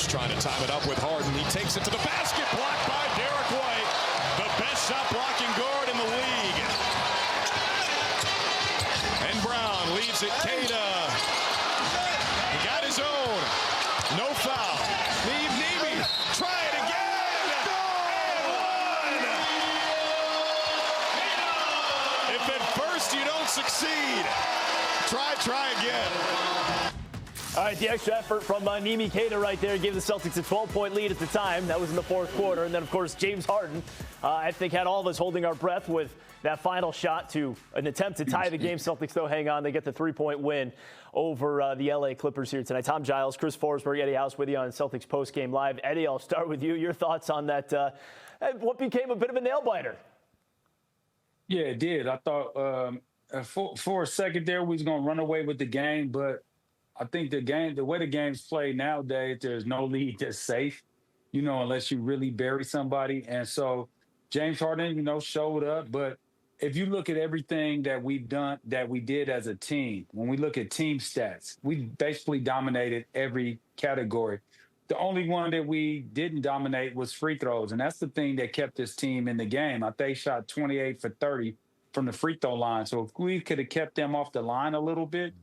Clippers trying to time it up with Harden. He takes it to the basket, blocked by Derek White, the best shot blocking guard in the league. And Brown leaves it. Queta. He got his own. No foul. Nimi. Try it again. And one. If at first you don't succeed, try again. All right, the extra effort from Nimi Queta right there gave the Celtics a 12-point lead at the time. That was in the fourth quarter. And then, of course, James Harden, I think, had all of us holding our breath with that final shot to an attempt to tie the game. Celtics, though, hang on. They get the 3-point win over the L.A. Clippers here tonight. Tom Giles, Chris Forsberg, Eddie House with you on Celtics Postgame Live. Eddie, I'll start with you. Your thoughts on that, what became a bit of a nail-biter? Yeah, it did. I thought for a second there we was going to run away with the game, but I think the way the game's played nowadays, there's no lead that's safe, unless you really bury somebody. And so James Harden, showed up. But if you look at everything that we've done, that we did as a team, when we look at team stats, we basically dominated every category. The only one that we didn't dominate was free throws. And that's the thing that kept this team in the game. I think they shot 28 for 30 from the free throw line. So if we could have kept them off the line a little bit,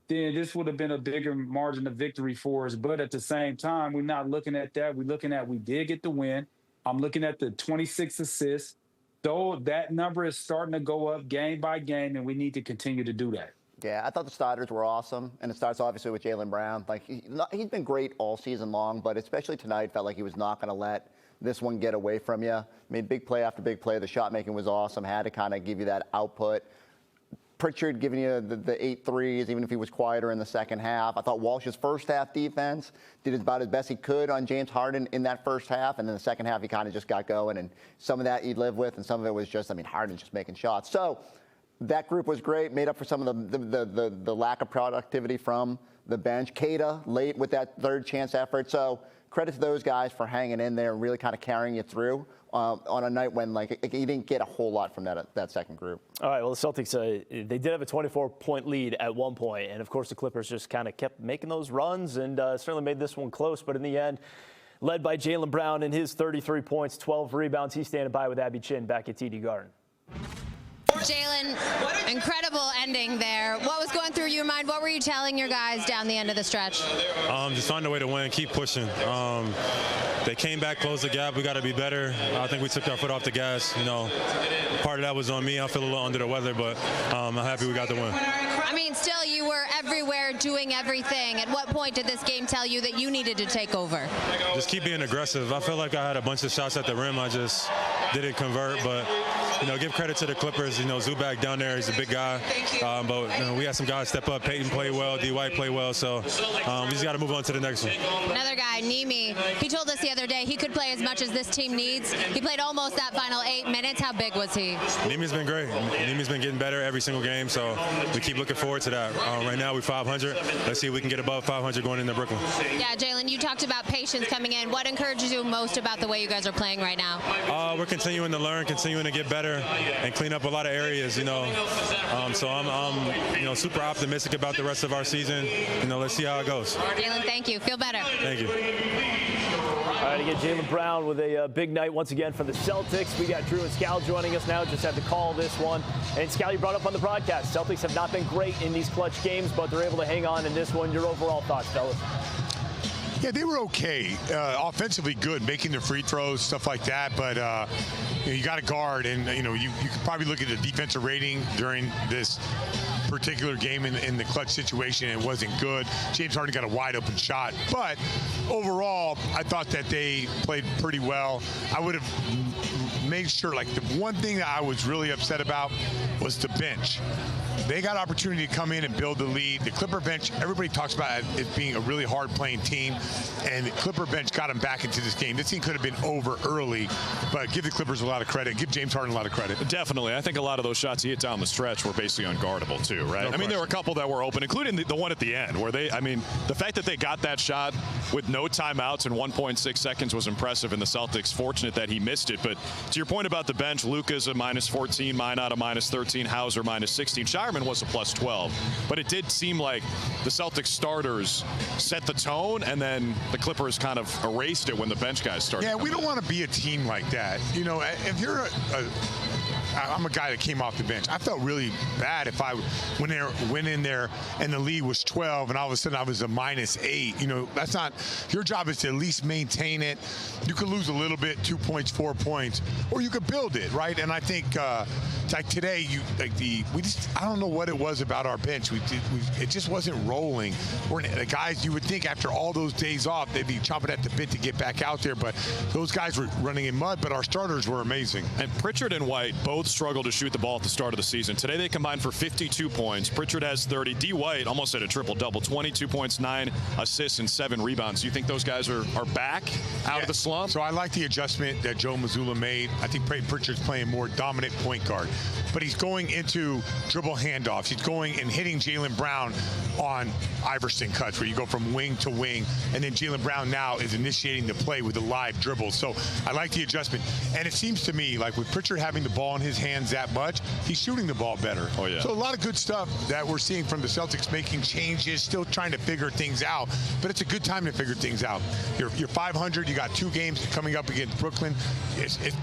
then this would have been a bigger margin of victory for us. But at the same time, we're not looking at that. We're looking at we did get the win. I'm looking at the 26 assists. Though that number is starting to go up game by game, and we need to continue to do that. Yeah, I thought the starters were awesome, and it starts obviously with Jaylen Brown. Like he's been great all season long, but especially tonight, felt like he was not going to let this one get away from you. Made big play after big play. The shot making was awesome. Had to kind of give you that output. Pritchard giving you the 8 threes, even if he was quieter in the second half. I thought Walsh's first half defense did about as best he could on James Harden in that first half, and then the second half he kind of just got going, and some of that he'd live with, and some of it was just, Harden just making shots. So that group was great, made up for some of the lack of productivity from the bench. Queta late with that third chance effort. So credit to those guys for hanging in there and really kind of carrying you through on a night when you didn't get a whole lot from that second group. All right, well, the Celtics, they did have a 24-point lead at one point, and of course the Clippers just kind of kept making those runs and certainly made this one close, but in the end, led by Jaylen Brown and his 33 points, 12 rebounds. He's standing by with Abby Chin back at TD Garden. Jaylen, incredible ending there. What was going through your mind? What were you telling your guys down the end of the stretch? Just find a way to win, keep pushing. They came back, closed the gap. We got to be better. I think we took our foot off the gas. Part of that was on me. I feel a little under the weather, but I'm happy we got the win. Still, you were everywhere doing everything. At what point did this game tell you that you needed to take over? Just keep being aggressive. I feel like I had a bunch of shots at the rim. I just didn't convert, but give credit to the Clippers. Zubac down there, he's a big guy, but we had some guys step up. Peyton played well, D. White played well, so we just got to move on to the next one. Another guy, Nimi, he told us the other day he could play as much as this team needs. He played almost that final 8 minutes. How big was he? Nimi's been great. Nimi's been getting better every single game, so we keep looking forward to that. Right now we're 500. Let's see if we can get above 500 going into Brooklyn. Yeah, Jaylen, you talked about patience coming in. What encourages you most about the way you guys are playing right now? We're continuing to learn, continuing to get better, and clean up a lot of areas. So I'm super optimistic about the rest of our season. Let's see how it goes. Jaylen, thank you. Feel better. Thank you. All right, again, Jaylen Brown with a big night once again for the Celtics. We got Drew and Scal joining us now. Just had to call this one. And Scal, you brought up on the broadcast, Celtics have not been great in these clutch games, but they're able to hang on in this one. Your overall thoughts, fellas? Yeah, they were okay. Offensively good, making their free throws, stuff like that. But you got to guard, and you could probably look at the defensive rating during this particular game in the clutch situation. It wasn't good. James Harden got a wide open shot, but overall, I thought that they played pretty well. I would have made sure, the one thing that I was really upset about was the bench. They got opportunity to come in and build the lead. The Clipper bench, everybody talks about it being a really hard-playing team, and the Clipper bench got them back into this game. This thing could have been over early, but give the Clippers a lot of credit. Give James Harden a lot of credit. Definitely. I think a lot of those shots he hit down the stretch were basically unguardable too, right? No there were a couple that were open, including the one at the end, where the fact that they got that shot with no timeouts and 1.6 seconds was impressive, and the Celtics fortunate that he missed it. But to your point about the bench, Luka's a -14, Minot a -13, Hauser -16. Shireman Harden was a +12. But it did seem like the Celtics starters set the tone, and then the Clippers kind of erased it when the bench guys started. Yeah, we don't want to be a team like that. You know, if you're I'm a guy that came off the bench. I felt really bad if I went in there and the lead was 12 and all of a sudden I was a -8. You know, that's not, your job is to at least maintain it. You could lose a little bit, 2 points, 4 points, or you could build it, right? And I think like today, I don't know what it was about our bench. It just wasn't rolling. The guys, you would think after all those days off, they'd be chomping at the bit to get back out there, but those guys were running in mud, but our starters were amazing. And Pritchard and White both struggled to shoot the ball at the start of the season. Today they combined for 52 points. Pritchard has 30. D. White almost had a triple-double, 22 points, 9 assists, and 7 rebounds. You think those guys are back out of the slump? So I like the adjustment that Joe Mazzulla made. I think Pritchard's playing more dominant point guard, but he's going into dribble handoffs. He's going and hitting Jaylen Brown on Iverson cuts, where you go from wing to wing, and then Jaylen Brown now is initiating the play with a live dribble. So I like the adjustment. And it seems to me like with Pritchard having the ball in his hands that much, he's shooting the ball better. Oh, yeah. So a lot of good stuff that we're seeing from the Celtics, making changes, still trying to figure things out. But it's a good time to figure things out. You're 500. You got 2 games coming up against Brooklyn.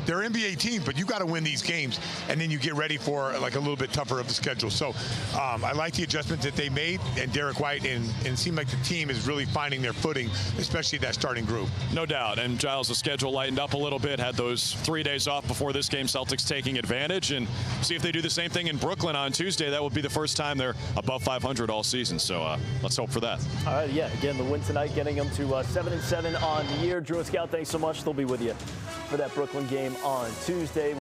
They're NBA teams, but you got to win these games, and then you get ready for like a little bit tougher of the schedule. So I like the adjustments that they made, and Derek White, and it seemed like the team is really finding their footing, especially that starting group. No doubt. And Giles, the schedule lightened up a little bit, had those 3 days off before this game. Celtics taking advantage, and see if they do the same thing in Brooklyn on Tuesday. That would be the first time they're above 500 all season. So let's hope for that. All right, yeah. Again, the win tonight, getting them to 7-7 on the year. Drew and Scout, thanks so much. They'll be with you for that Brooklyn game on Tuesday.